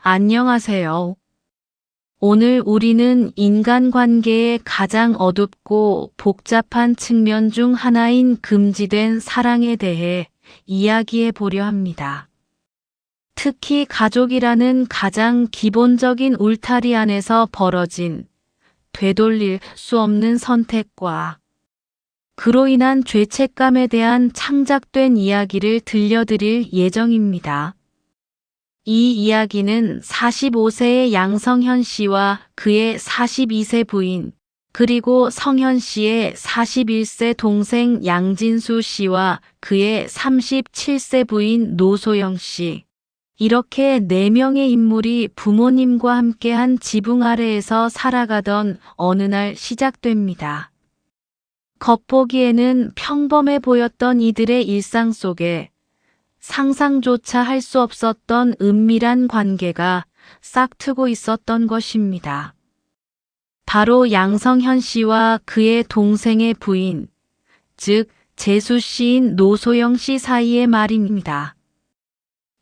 안녕하세요. 오늘 우리는 인간관계의 가장 어둡고 복잡한 측면 중 하나인 금지된 사랑에 대해 이야기해 보려 합니다. 특히 가족이라는 가장 기본적인 울타리 안에서 벌어진 되돌릴 수 없는 선택과 그로 인한 죄책감에 대한 창작된 이야기를 들려드릴 예정입니다. 이 이야기는 45세의 양성현 씨와 그의 42세 부인, 그리고 성현 씨의 41세 동생 양진수 씨와 그의 37세 부인 노소영 씨, 이렇게 4명의 인물이 부모님과 함께한 지붕 아래에서 살아가던 어느 날 시작됩니다. 겉보기에는 평범해 보였던 이들의 일상 속에 상상조차 할 수 없었던 은밀한 관계가 싹트고 있었던 것입니다. 바로 양성현 씨와 그의 동생의 부인, 즉 재수 씨인 노소영 씨 사이의 말입니다.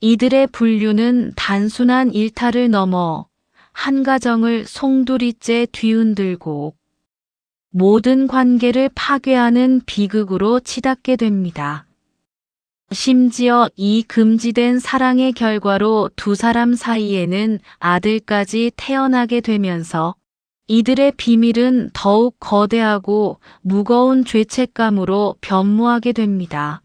이들의 분류는 단순한 일탈을 넘어 한 가정을 송두리째 뒤흔들고 모든 관계를 파괴하는 비극으로 치닫게 됩니다. 심지어 이 금지된 사랑의 결과로 두 사람 사이에는 아들까지 태어나게 되면서 이들의 비밀은 더욱 거대하고 무거운 죄책감으로 변모하게 됩니다.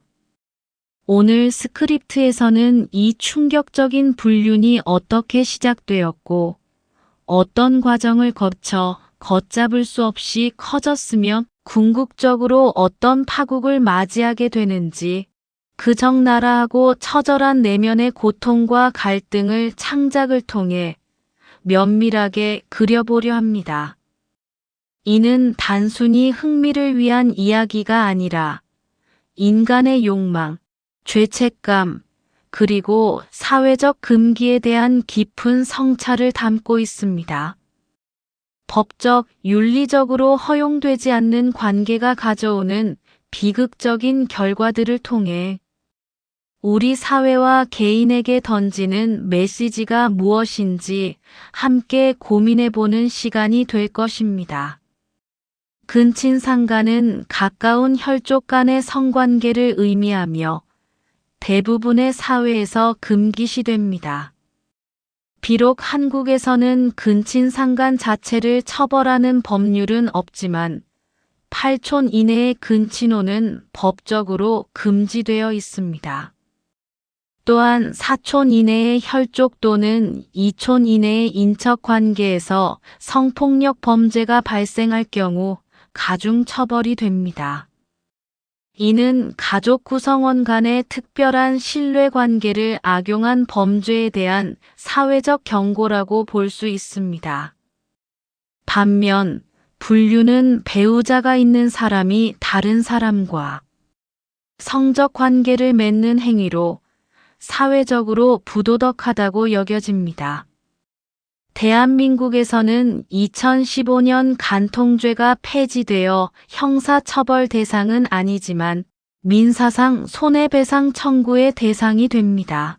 오늘 스크립트에서는 이 충격적인 불륜이 어떻게 시작되었고 어떤 과정을 거쳐 걷잡을 수 없이 커졌으며 궁극적으로 어떤 파국을 맞이하게 되는지 그 적나라하고 처절한 내면의 고통과 갈등을 창작을 통해 면밀하게 그려보려 합니다. 이는 단순히 흥미를 위한 이야기가 아니라 인간의 욕망, 죄책감, 그리고 사회적 금기에 대한 깊은 성찰을 담고 있습니다. 법적, 윤리적으로 허용되지 않는 관계가 가져오는 비극적인 결과들을 통해 우리 사회와 개인에게 던지는 메시지가 무엇인지 함께 고민해보는 시간이 될 것입니다. 근친상간은 가까운 혈족 간의 성관계를 의미하며 대부분의 사회에서 금기시됩니다. 비록 한국에서는 근친상간 자체를 처벌하는 법률은 없지만 8촌 이내의 근친혼은 법적으로 금지되어 있습니다. 또한 4촌 이내의 혈족 또는 2촌 이내의 인척관계에서 성폭력 범죄가 발생할 경우 가중처벌이 됩니다. 이는 가족 구성원 간의 특별한 신뢰관계를 악용한 범죄에 대한 사회적 경고라고 볼 수 있습니다. 반면 불륜은 배우자가 있는 사람이 다른 사람과 성적 관계를 맺는 행위로 사회적으로 부도덕하다고 여겨집니다. 대한민국에서는 2015년 간통죄가 폐지되어 형사처벌 대상은 아니지만 민사상 손해배상 청구의 대상이 됩니다.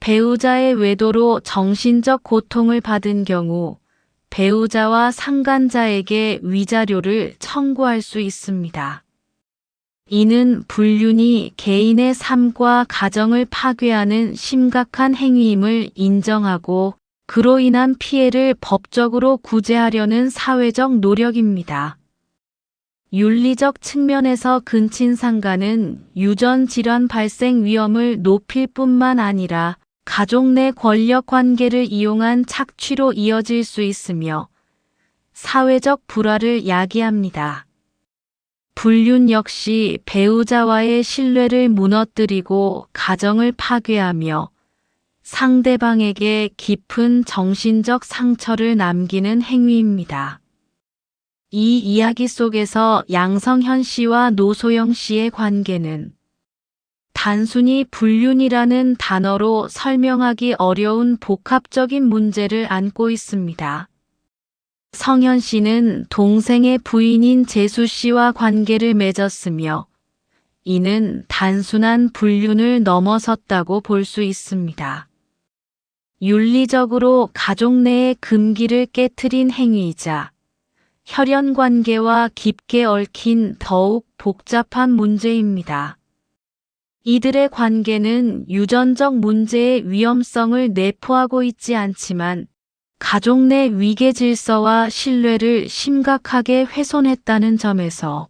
배우자의 외도로 정신적 고통을 받은 경우 배우자와 상간자에게 위자료를 청구할 수 있습니다. 이는 불륜이 개인의 삶과 가정을 파괴하는 심각한 행위임을 인정하고 그로 인한 피해를 법적으로 구제하려는 사회적 노력입니다. 윤리적 측면에서 근친상간은 유전 질환 발생 위험을 높일 뿐만 아니라 가족 내 권력 관계를 이용한 착취로 이어질 수 있으며 사회적 불화를 야기합니다. 불륜 역시 배우자와의 신뢰를 무너뜨리고 가정을 파괴하며 상대방에게 깊은 정신적 상처를 남기는 행위입니다. 이 이야기 속에서 양성현 씨와 노소영 씨의 관계는 단순히 불륜이라는 단어로 설명하기 어려운 복합적인 문제를 안고 있습니다. 성현 씨는 동생의 부인인 재수 씨와 관계를 맺었으며 이는 단순한 불륜을 넘어섰다고 볼 수 있습니다. 윤리적으로 가족 내의 금기를 깨트린 행위이자 혈연 관계와 깊게 얽힌 더욱 복잡한 문제입니다. 이들의 관계는 유전적 문제의 위험성을 내포하고 있지 않지만 가족 내 위계 질서와 신뢰를 심각하게 훼손했다는 점에서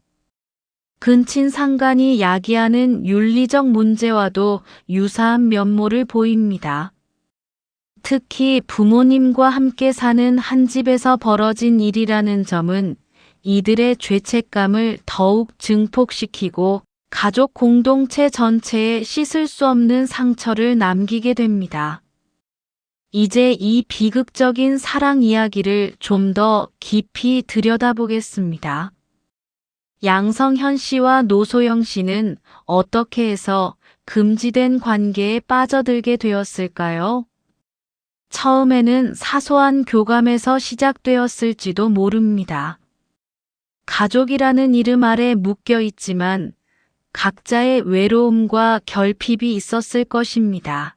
근친 상간이 야기하는 윤리적 문제와도 유사한 면모를 보입니다. 특히 부모님과 함께 사는 한 집에서 벌어진 일이라는 점은 이들의 죄책감을 더욱 증폭시키고 가족 공동체 전체에 씻을 수 없는 상처를 남기게 됩니다. 이제 이 비극적인 사랑 이야기를 좀 더 깊이 들여다보겠습니다. 양성현 씨와 노소영 씨는 어떻게 해서 금지된 관계에 빠져들게 되었을까요? 처음에는 사소한 교감에서 시작되었을지도 모릅니다. 가족이라는 이름 아래 묶여 있지만 각자의 외로움과 결핍이 있었을 것입니다.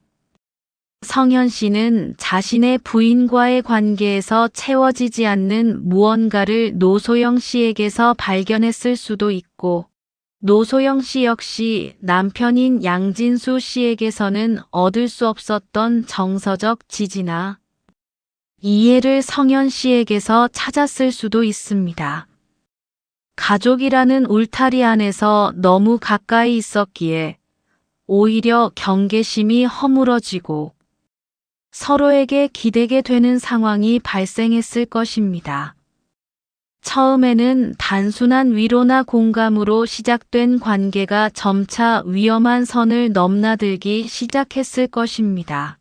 성현 씨는 자신의 부인과의 관계에서 채워지지 않는 무언가를 노소영 씨에게서 발견했을 수도 있고, 노소영 씨 역시 남편인 양진수 씨에게서는 얻을 수 없었던 정서적 지지나 이해를 성현 씨에게서 찾았을 수도 있습니다. 가족이라는 울타리 안에서 너무 가까이 있었기에 오히려 경계심이 허물어지고 서로에게 기대게 되는 상황이 발생했을 것입니다. 처음에는 단순한 위로나 공감으로 시작된 관계가 점차 위험한 선을 넘나들기 시작했을 것입니다.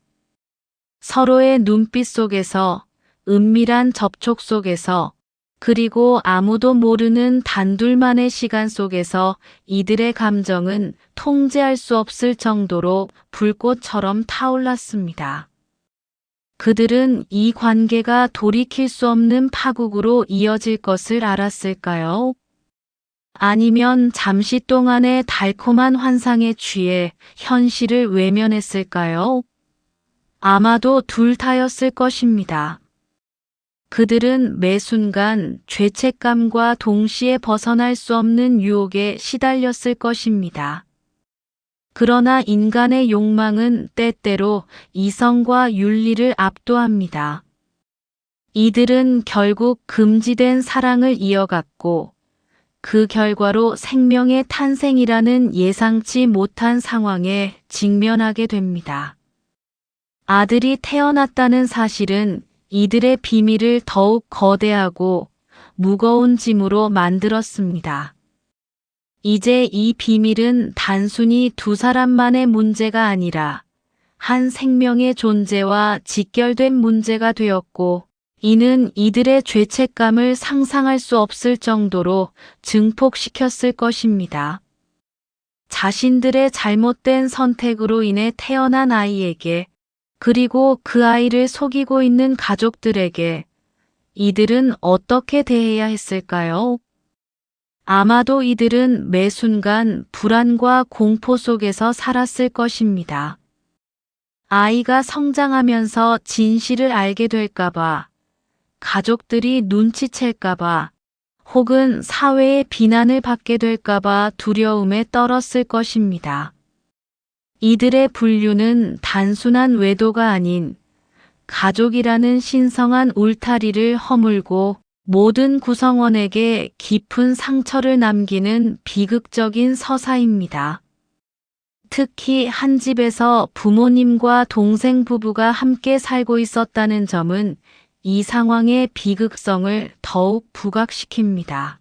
서로의 눈빛 속에서, 은밀한 접촉 속에서, 그리고 아무도 모르는 단둘만의 시간 속에서 이들의 감정은 통제할 수 없을 정도로 불꽃처럼 타올랐습니다. 그들은 이 관계가 돌이킬 수 없는 파국으로 이어질 것을 알았을까요? 아니면 잠시 동안의 달콤한 환상에 취해 현실을 외면했을까요? 아마도 둘 다였을 것입니다. 그들은 매 순간 죄책감과 동시에 벗어날 수 없는 유혹에 시달렸을 것입니다. 그러나 인간의 욕망은 때때로 이성과 윤리를 압도합니다. 이들은 결국 금지된 사랑을 이어갔고, 그 결과로 생명의 탄생이라는 예상치 못한 상황에 직면하게 됩니다. 아들이 태어났다는 사실은 이들의 비밀을 더욱 거대하고 무거운 짐으로 만들었습니다. 이제 이 비밀은 단순히 두 사람만의 문제가 아니라 한 생명의 존재와 직결된 문제가 되었고, 이는 이들의 죄책감을 상상할 수 없을 정도로 증폭시켰을 것입니다. 자신들의 잘못된 선택으로 인해 태어난 아이에게, 그리고 그 아이를 속이고 있는 가족들에게 이들은 어떻게 대해야 했을까요? 아마도 이들은 매 순간 불안과 공포 속에서 살았을 것입니다. 아이가 성장하면서 진실을 알게 될까봐, 가족들이 눈치챌까봐, 혹은 사회의 비난을 받게 될까봐 두려움에 떨었을 것입니다. 이들의 분류는 단순한 외도가 아닌 가족이라는 신성한 울타리를 허물고 모든 구성원에게 깊은 상처를 남기는 비극적인 서사입니다. 특히 한 집에서 부모님과 동생 부부가 함께 살고 있었다는 점은 이 상황의 비극성을 더욱 부각시킵니다.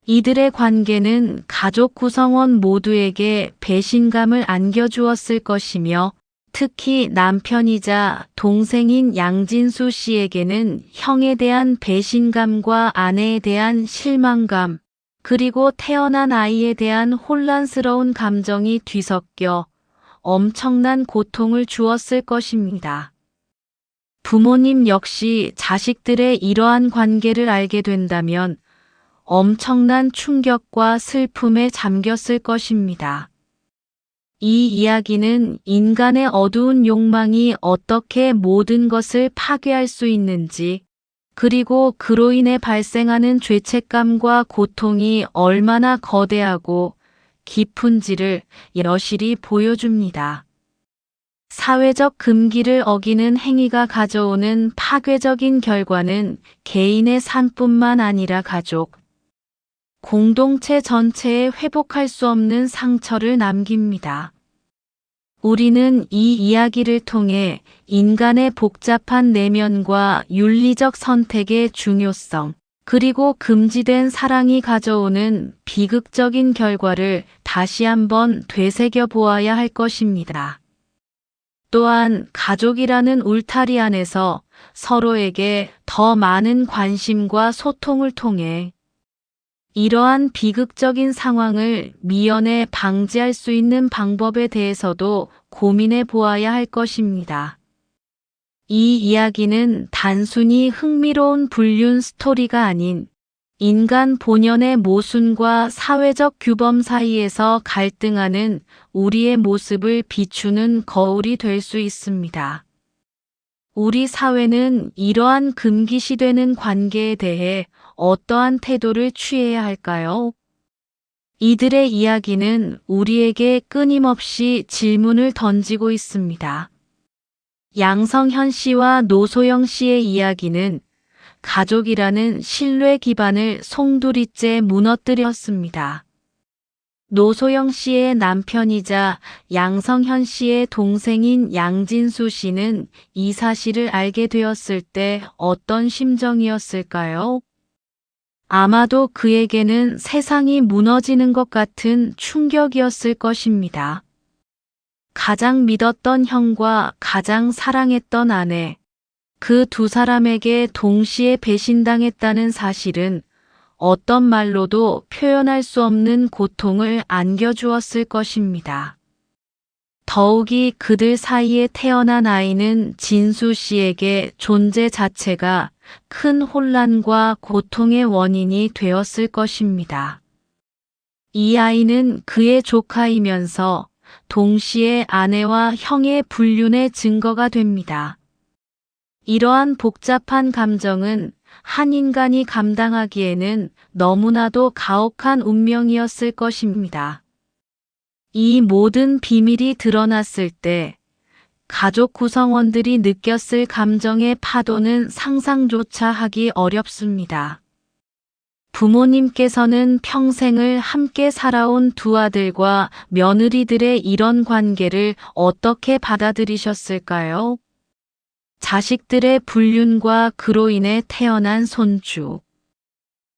이들의 관계는 가족 구성원 모두에게 배신감을 안겨주었을 것이며, 특히 남편이자 동생인 양진수 씨에게는 형에 대한 배신감과 아내에 대한 실망감, 그리고 태어난 아이에 대한 혼란스러운 감정이 뒤섞여 엄청난 고통을 주었을 것입니다. 부모님 역시 자식들의 이러한 관계를 알게 된다면 엄청난 충격과 슬픔에 잠겼을 것입니다. 이 이야기는 인간의 어두운 욕망이 어떻게 모든 것을 파괴할 수 있는지, 그리고 그로 인해 발생하는 죄책감과 고통이 얼마나 거대하고 깊은지를 여실히 보여줍니다. 사회적 금기를 어기는 행위가 가져오는 파괴적인 결과는 개인의 삶뿐만 아니라 가족, 공동체 전체에 회복할 수 없는 상처를 남깁니다. 우리는 이 이야기를 통해 인간의 복잡한 내면과 윤리적 선택의 중요성, 그리고 금지된 사랑이 가져오는 비극적인 결과를 다시 한번 되새겨 보아야 할 것입니다. 또한 가족이라는 울타리 안에서 서로에게 더 많은 관심과 소통을 통해 이러한 비극적인 상황을 미연에 방지할 수 있는 방법에 대해서도 고민해 보아야 할 것입니다. 이 이야기는 단순히 흥미로운 불륜 스토리가 아닌 인간 본연의 모순과 사회적 규범 사이에서 갈등하는 우리의 모습을 비추는 거울이 될 수 있습니다. 우리 사회는 이러한 금기시되는 관계에 대해 어떠한 태도를 취해야 할까요? 이들의 이야기는 우리에게 끊임없이 질문을 던지고 있습니다. 양성현 씨와 노소영 씨의 이야기는 가족이라는 신뢰 기반을 송두리째 무너뜨렸습니다. 노소영 씨의 남편이자 양성현 씨의 동생인 양진수 씨는 이 사실을 알게 되었을 때 어떤 심정이었을까요? 아마도 그에게는 세상이 무너지는 것 같은 충격이었을 것입니다. 가장 믿었던 형과 가장 사랑했던 아내, 그 두 사람에게 동시에 배신당했다는 사실은 어떤 말로도 표현할 수 없는 고통을 안겨주었을 것입니다. 더욱이 그들 사이에 태어난 아이는 진수 씨에게 존재 자체가 큰 혼란과 고통의 원인이 되었을 것입니다. 이 아이는 그의 조카이면서 동시에 아내와 형의 불륜의 증거가 됩니다. 이러한 복잡한 감정은 한 인간이 감당하기에는 너무나도 가혹한 운명이었을 것입니다. 이 모든 비밀이 드러났을 때 가족 구성원들이 느꼈을 감정의 파도는 상상조차 하기 어렵습니다. 부모님께서는 평생을 함께 살아온 두 아들과 며느리들의 이런 관계를 어떻게 받아들이셨을까요? 자식들의 불륜과 그로 인해 태어난 손주.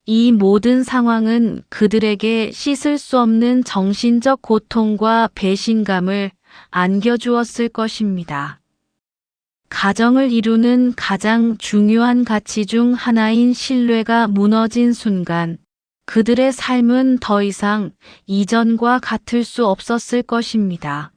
이 모든 상황은 그들에게 씻을 수 없는 정신적 고통과 배신감을 안겨주었을 것입니다. 가정을 이루는 가장 중요한 가치 중 하나인 신뢰가 무너진 순간, 그들의 삶은 더 이상 이전과 같을 수 없었을 것입니다.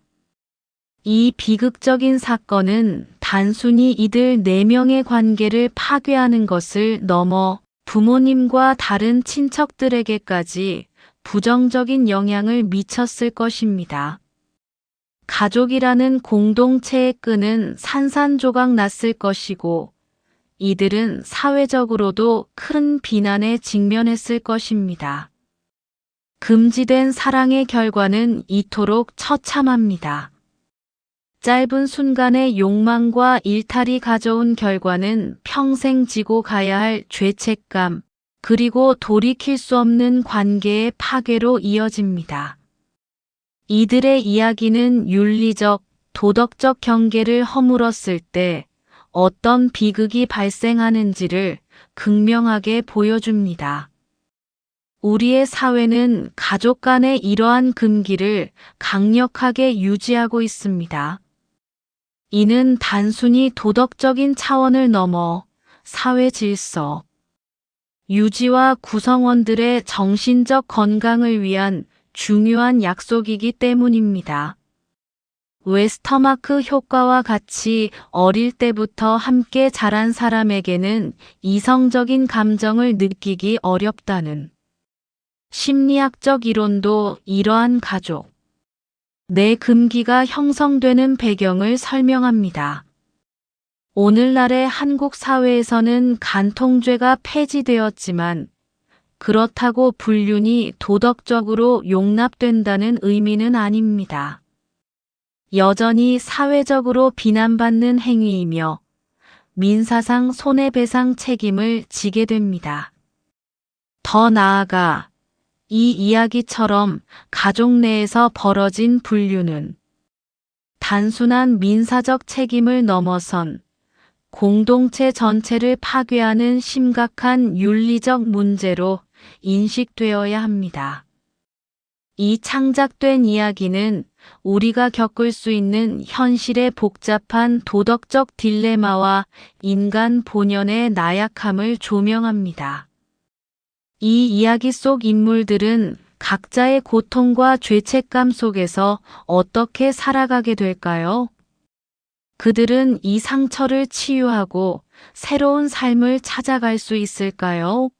이 비극적인 사건은 단순히 이들 4명의 관계를 파괴하는 것을 넘어 부모님과 다른 친척들에게까지 부정적인 영향을 미쳤을 것입니다. 가족이라는 공동체의 끈은 산산조각 났을 것이고, 이들은 사회적으로도 큰 비난에 직면했을 것입니다. 금지된 사랑의 결과는 이토록 처참합니다. 짧은 순간의 욕망과 일탈이 가져온 결과는 평생 지고 가야 할 죄책감, 그리고 돌이킬 수 없는 관계의 파괴로 이어집니다. 이들의 이야기는 윤리적, 도덕적 경계를 허물었을 때 어떤 비극이 발생하는지를 극명하게 보여줍니다. 우리의 사회는 가족 간의 이러한 금기를 강력하게 유지하고 있습니다. 이는 단순히 도덕적인 차원을 넘어 사회 질서, 유지와 구성원들의 정신적 건강을 위한 중요한 약속이기 때문입니다. 웨스터마크 효과와 같이 어릴 때부터 함께 자란 사람에게는 이성적인 감정을 느끼기 어렵다는 심리학적 이론도 이러한 가족, 내 금기가 형성되는 배경을 설명합니다. 오늘날의 한국 사회에서는 간통죄가 폐지되었지만 그렇다고 불륜이 도덕적으로 용납된다는 의미는 아닙니다. 여전히 사회적으로 비난받는 행위이며 민사상 손해배상 책임을 지게 됩니다. 더 나아가 이 이야기처럼 가족 내에서 벌어진 불륜은 단순한 민사적 책임을 넘어선 공동체 전체를 파괴하는 심각한 윤리적 문제로 인식되어야 합니다. 이 창작된 이야기는 우리가 겪을 수 있는 현실의 복잡한 도덕적 딜레마와 인간 본연의 나약함을 조명합니다. 이 이야기 속 인물들은 각자의 고통과 죄책감 속에서 어떻게 살아가게 될까요? 그들은 이 상처를 치유하고 새로운 삶을 찾아갈 수 있을까요?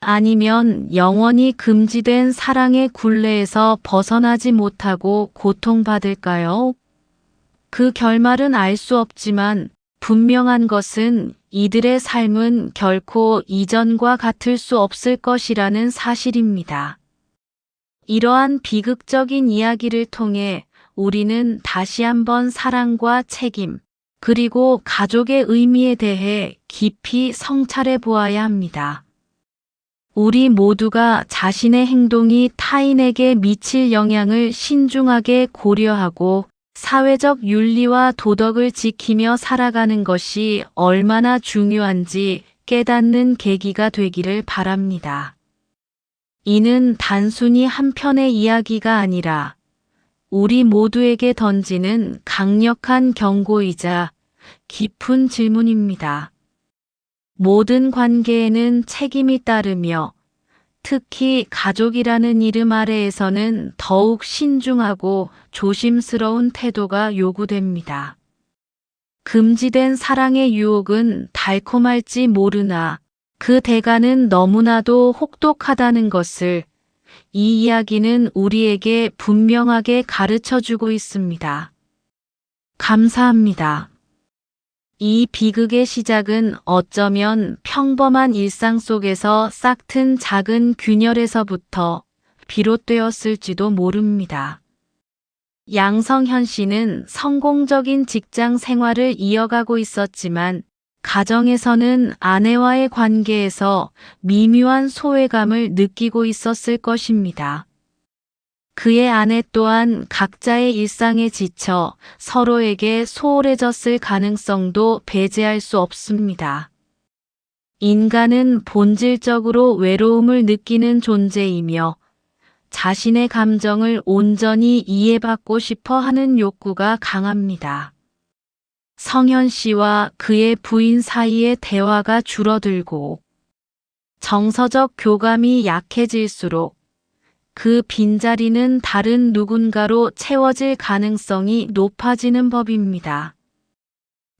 아니면 영원히 금지된 사랑의 굴레에서 벗어나지 못하고 고통받을까요? 그 결말은 알 수 없지만 분명한 것은 이들의 삶은 결코 이전과 같을 수 없을 것이라는 사실입니다. 이러한 비극적인 이야기를 통해 우리는 다시 한번 사랑과 책임, 그리고 가족의 의미에 대해 깊이 성찰해 보아야 합니다. 우리 모두가 자신의 행동이 타인에게 미칠 영향을 신중하게 고려하고 사회적 윤리와 도덕을 지키며 살아가는 것이 얼마나 중요한지 깨닫는 계기가 되기를 바랍니다. 이는 단순히 한 편의 이야기가 아니라 우리 모두에게 던지는 강력한 경고이자 깊은 질문입니다. 모든 관계에는 책임이 따르며 특히 가족이라는 이름 아래에서는 더욱 신중하고 조심스러운 태도가 요구됩니다. 금지된 사랑의 유혹은 달콤할지 모르나 그 대가는 너무나도 혹독하다는 것을 이 이야기는 우리에게 분명하게 가르쳐주고 있습니다. 감사합니다. 이 비극의 시작은 어쩌면 평범한 일상 속에서 싹튼 작은 균열에서부터 비롯되었을지도 모릅니다. 양성현 씨는 성공적인 직장 생활을 이어가고 있었지만 가정에서는 아내와의 관계에서 미묘한 소외감을 느끼고 있었을 것입니다. 그의 아내 또한 각자의 일상에 지쳐 서로에게 소홀해졌을 가능성도 배제할 수 없습니다. 인간은 본질적으로 외로움을 느끼는 존재이며 자신의 감정을 온전히 이해받고 싶어 하는 욕구가 강합니다. 성현 씨와 그의 부인 사이의 대화가 줄어들고 정서적 교감이 약해질수록 그 빈자리는 다른 누군가로 채워질 가능성이 높아지는 법입니다.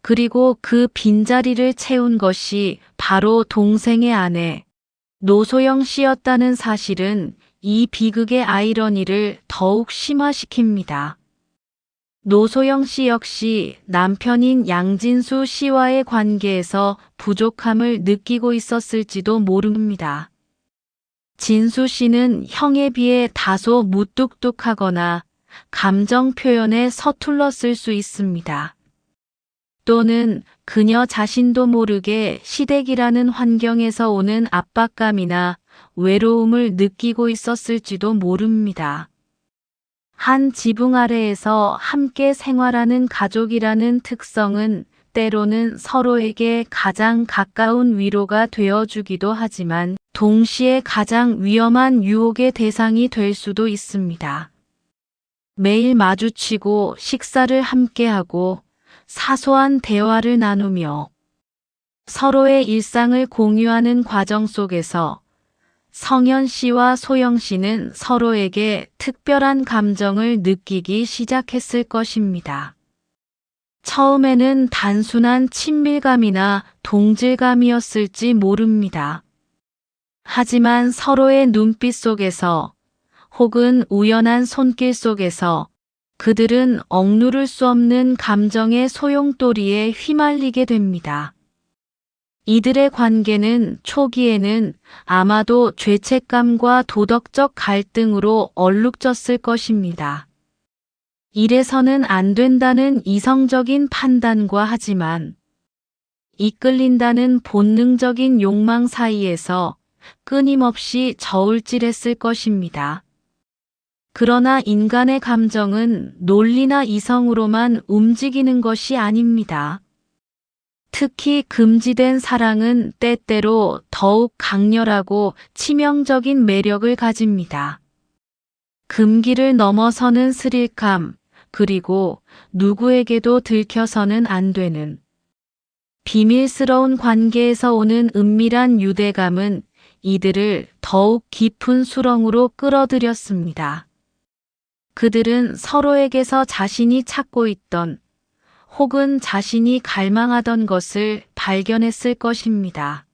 그리고 그 빈자리를 채운 것이 바로 동생의 아내, 노소영 씨였다는 사실은 이 비극의 아이러니를 더욱 심화시킵니다. 노소영 씨 역시 남편인 양진수 씨와의 관계에서 부족함을 느끼고 있었을지도 모릅니다. 진수 씨는 형에 비해 다소 무뚝뚝하거나 감정 표현에 서툴렀을 수 있습니다. 또는 그녀 자신도 모르게 시댁이라는 환경에서 오는 압박감이나 외로움을 느끼고 있었을지도 모릅니다. 한 지붕 아래에서 함께 생활하는 가족이라는 특성은 때로는 서로에게 가장 가까운 위로가 되어주기도 하지만 동시에 가장 위험한 유혹의 대상이 될 수도 있습니다. 매일 마주치고 식사를 함께하고 사소한 대화를 나누며 서로의 일상을 공유하는 과정 속에서 성현 씨와 소영 씨는 서로에게 특별한 감정을 느끼기 시작했을 것입니다. 처음에는 단순한 친밀감이나 동질감이었을지 모릅니다. 하지만 서로의 눈빛 속에서 혹은 우연한 손길 속에서 그들은 억누를 수 없는 감정의 소용돌이에 휘말리게 됩니다. 이들의 관계는 초기에는 아마도 죄책감과 도덕적 갈등으로 얼룩졌을 것입니다. 이래서는 안 된다는 이성적인 판단과 하지만 이끌린다는 본능적인 욕망 사이에서 끊임없이 저울질했을 것입니다. 그러나 인간의 감정은 논리나 이성으로만 움직이는 것이 아닙니다. 특히 금지된 사랑은 때때로 더욱 강렬하고 치명적인 매력을 가집니다. 금기를 넘어서는 스릴감, 그리고 누구에게도 들켜서는 안 되는 비밀스러운 관계에서 오는 은밀한 유대감은 이들을 더욱 깊은 수렁으로 끌어들였습니다. 그들은 서로에게서 자신이 찾고 있던 혹은 자신이 갈망하던 것을 발견했을 것입니다.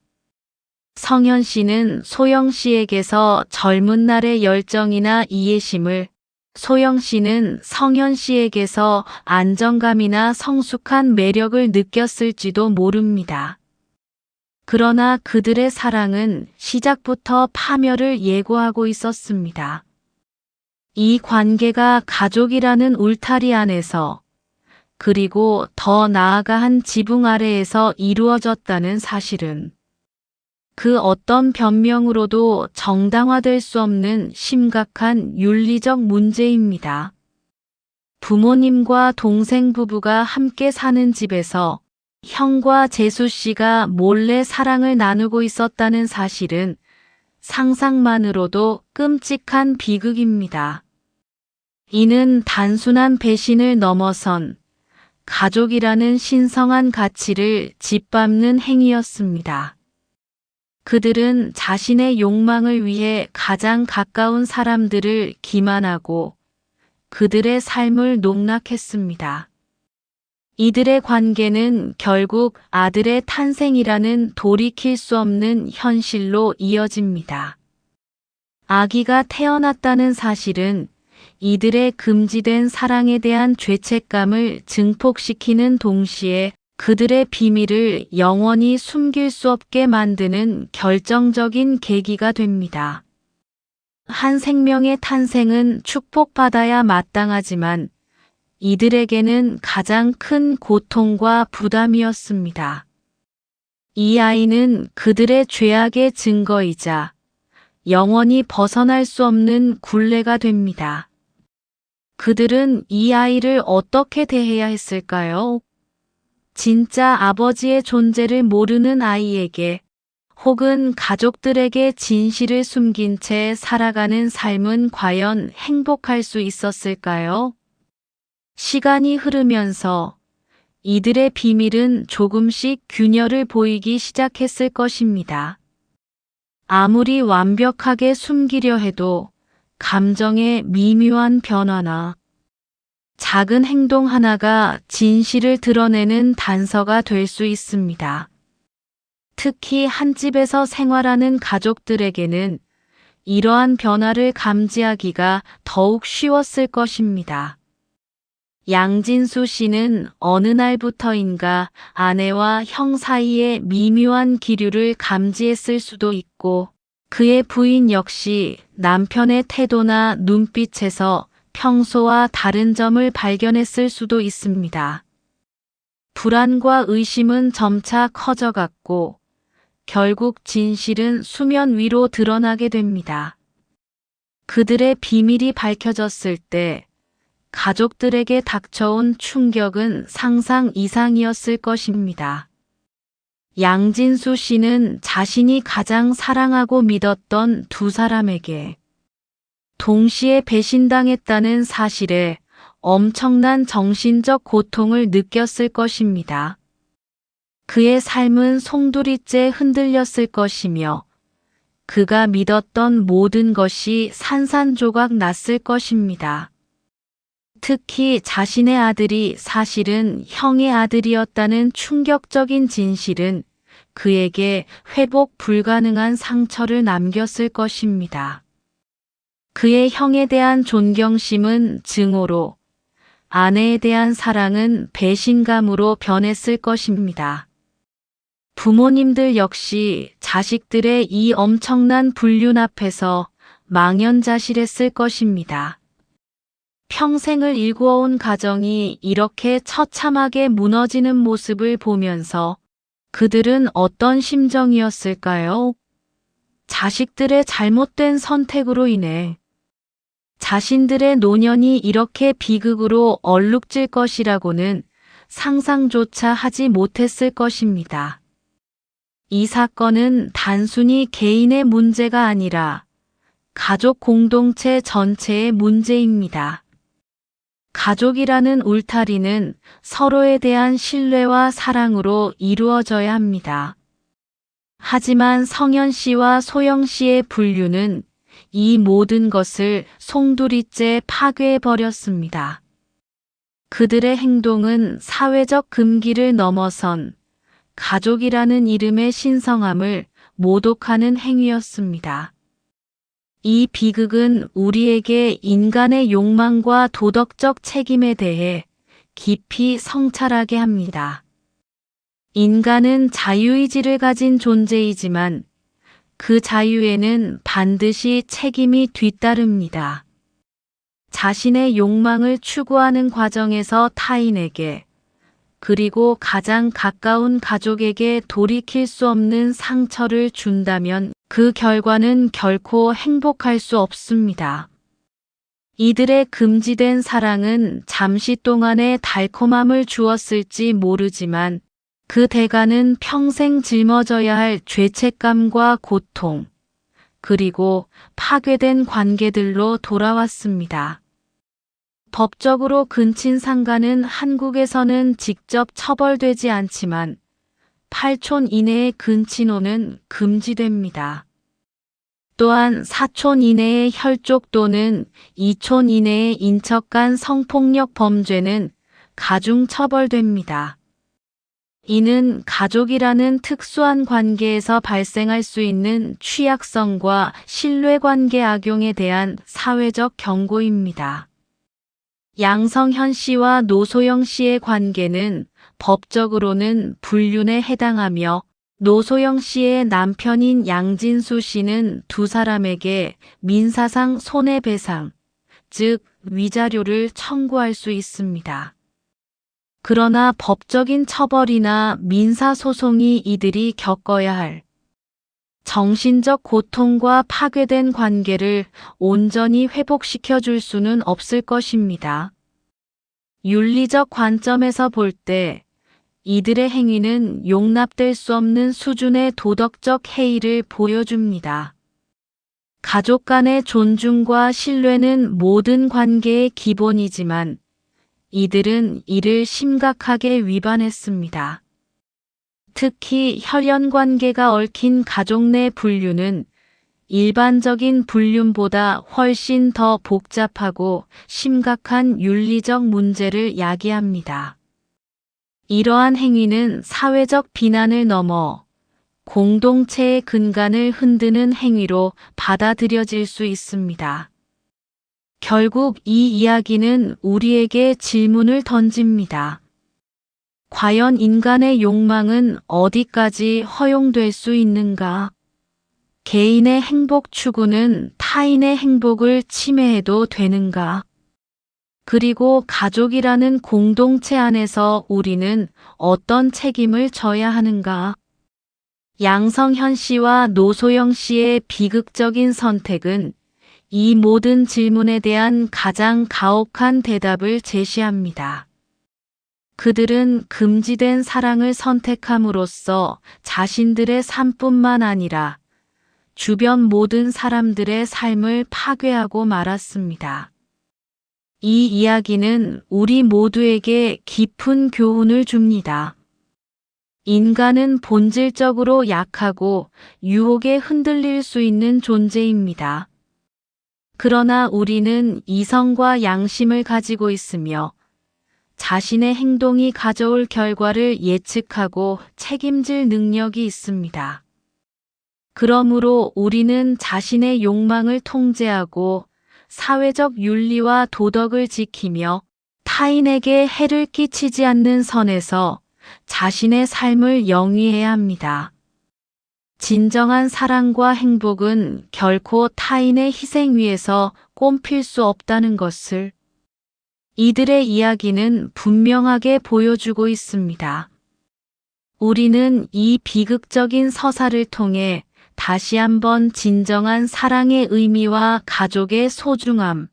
성현 씨는 소영 씨에게서 젊은 날의 열정이나 이해심을, 소영 씨는 성현 씨에게서 안정감이나 성숙한 매력을 느꼈을지도 모릅니다. 그러나 그들의 사랑은 시작부터 파멸을 예고하고 있었습니다. 이 관계가 가족이라는 울타리 안에서, 그리고 더 나아가 한 지붕 아래에서 이루어졌다는 사실은 그 어떤 변명으로도 정당화될 수 없는 심각한 윤리적 문제입니다. 부모님과 동생 부부가 함께 사는 집에서 형과 재수 씨가 몰래 사랑을 나누고 있었다는 사실은 상상만으로도 끔찍한 비극입니다. 이는 단순한 배신을 넘어선 가족이라는 신성한 가치를 짓밟는 행위였습니다. 그들은 자신의 욕망을 위해 가장 가까운 사람들을 기만하고 그들의 삶을 농락했습니다. 이들의 관계는 결국 아들의 탄생이라는 돌이킬 수 없는 현실로 이어집니다. 아기가 태어났다는 사실은 이들의 금지된 사랑에 대한 죄책감을 증폭시키는 동시에 그들의 비밀을 영원히 숨길 수 없게 만드는 결정적인 계기가 됩니다. 한 생명의 탄생은 축복받아야 마땅하지만 이들에게는 가장 큰 고통과 부담이었습니다. 이 아이는 그들의 죄악의 증거이자 영원히 벗어날 수 없는 굴레가 됩니다. 그들은 이 아이를 어떻게 대해야 했을까요? 진짜 아버지의 존재를 모르는 아이에게 혹은 가족들에게 진실을 숨긴 채 살아가는 삶은 과연 행복할 수 있었을까요? 시간이 흐르면서 이들의 비밀은 조금씩 균열을 보이기 시작했을 것입니다. 아무리 완벽하게 숨기려 해도 감정의 미묘한 변화나 작은 행동 하나가 진실을 드러내는 단서가 될 수 있습니다. 특히 한 집에서 생활하는 가족들에게는 이러한 변화를 감지하기가 더욱 쉬웠을 것입니다. 양진수 씨는 어느 날부터인가 아내와 형 사이의 미묘한 기류를 감지했을 수도 있고, 그의 부인 역시 남편의 태도나 눈빛에서 평소와 다른 점을 발견했을 수도 있습니다. 불안과 의심은 점차 커져갔고 결국 진실은 수면 위로 드러나게 됩니다. 그들의 비밀이 밝혀졌을 때 가족들에게 닥쳐온 충격은 상상 이상이었을 것입니다. 양진수 씨는 자신이 가장 사랑하고 믿었던 두 사람에게 동시에 배신당했다는 사실에 엄청난 정신적 고통을 느꼈을 것입니다. 그의 삶은 송두리째 흔들렸을 것이며 그가 믿었던 모든 것이 산산조각 났을 것입니다. 특히 자신의 아들이 사실은 형의 아들이었다는 충격적인 진실은 그에게 회복 불가능한 상처를 남겼을 것입니다. 그의 형에 대한 존경심은 증오로, 아내에 대한 사랑은 배신감으로 변했을 것입니다. 부모님들 역시 자식들의 이 엄청난 불륜 앞에서 망연자실했을 것입니다. 평생을 일구어온 가정이 이렇게 처참하게 무너지는 모습을 보면서 그들은 어떤 심정이었을까요? 자식들의 잘못된 선택으로 인해 자신들의 노년이 이렇게 비극으로 얼룩질 것이라고는 상상조차 하지 못했을 것입니다. 이 사건은 단순히 개인의 문제가 아니라 가족 공동체 전체의 문제입니다. 가족이라는 울타리는 서로에 대한 신뢰와 사랑으로 이루어져야 합니다. 하지만 성현 씨와 소영 씨의 불륜은 이 모든 것을 송두리째 파괴해버렸습니다. 그들의 행동은 사회적 금기를 넘어선 가족이라는 이름의 신성함을 모독하는 행위였습니다. 이 비극은 우리에게 인간의 욕망과 도덕적 책임에 대해 깊이 성찰하게 합니다. 인간은 자유의지를 가진 존재이지만 그 자유에는 반드시 책임이 뒤따릅니다. 자신의 욕망을 추구하는 과정에서 타인에게 그리고 가장 가까운 가족에게 돌이킬 수 없는 상처를 준다면 그 결과는 결코 행복할 수 없습니다. 이들의 금지된 사랑은 잠시 동안의 달콤함을 주었을지 모르지만 그 대가는 평생 짊어져야 할 죄책감과 고통, 그리고 파괴된 관계들로 돌아왔습니다. 법적으로 근친상간은 한국에서는 직접 처벌되지 않지만 8촌 이내의 근친혼은 금지됩니다. 또한 4촌 이내의 혈족 또는 2촌 이내의 인척 간 성폭력 범죄는 가중 처벌됩니다. 이는 가족이라는 특수한 관계에서 발생할 수 있는 취약성과 신뢰관계 악용에 대한 사회적 경고입니다. 양성현 씨와 노소영 씨의 관계는 법적으로는 불륜에 해당하며 노소영 씨의 남편인 양진수 씨는 두 사람에게 민사상 손해배상, 즉 위자료를 청구할 수 있습니다. 그러나 법적인 처벌이나 민사소송이 이들이 겪어야 할 정신적 고통과 파괴된 관계를 온전히 회복시켜 줄 수는 없을 것입니다. 윤리적 관점에서 볼 때 이들의 행위는 용납될 수 없는 수준의 도덕적 해이를 보여줍니다. 가족 간의 존중과 신뢰는 모든 관계의 기본이지만 이들은 이를 심각하게 위반했습니다. 특히 혈연 관계가 얽힌 가족 내 불륜은 일반적인 불륜보다 훨씬 더 복잡하고 심각한 윤리적 문제를 야기합니다. 이러한 행위는 사회적 비난을 넘어 공동체의 근간을 흔드는 행위로 받아들여질 수 있습니다. 결국 이 이야기는 우리에게 질문을 던집니다. 과연 인간의 욕망은 어디까지 허용될 수 있는가? 개인의 행복 추구는 타인의 행복을 침해해도 되는가? 그리고 가족이라는 공동체 안에서 우리는 어떤 책임을 져야 하는가? 양성현 씨와 노소영 씨의 비극적인 선택은 이 모든 질문에 대한 가장 가혹한 대답을 제시합니다. 그들은 금지된 사랑을 선택함으로써 자신들의 삶뿐만 아니라 주변 모든 사람들의 삶을 파괴하고 말았습니다. 이 이야기는 우리 모두에게 깊은 교훈을 줍니다. 인간은 본질적으로 약하고 유혹에 흔들릴 수 있는 존재입니다. 그러나 우리는 이성과 양심을 가지고 있으며 자신의 행동이 가져올 결과를 예측하고 책임질 능력이 있습니다. 그러므로 우리는 자신의 욕망을 통제하고 사회적 윤리와 도덕을 지키며 타인에게 해를 끼치지 않는 선에서 자신의 삶을 영위해야 합니다. 진정한 사랑과 행복은 결코 타인의 희생 위에서 꼽힐 수 없다는 것을 이들의 이야기는 분명하게 보여주고 있습니다. 우리는 이 비극적인 서사를 통해 다시 한번 진정한 사랑의 의미와 가족의 소중함,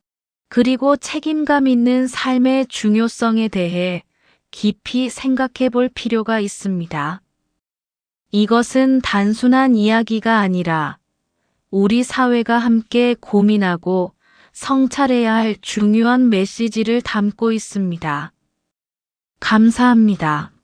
그리고 책임감 있는 삶의 중요성에 대해 깊이 생각해 볼 필요가 있습니다. 이것은 단순한 이야기가 아니라 우리 사회가 함께 고민하고 성찰해야 할 중요한 메시지를 담고 있습니다. 감사합니다.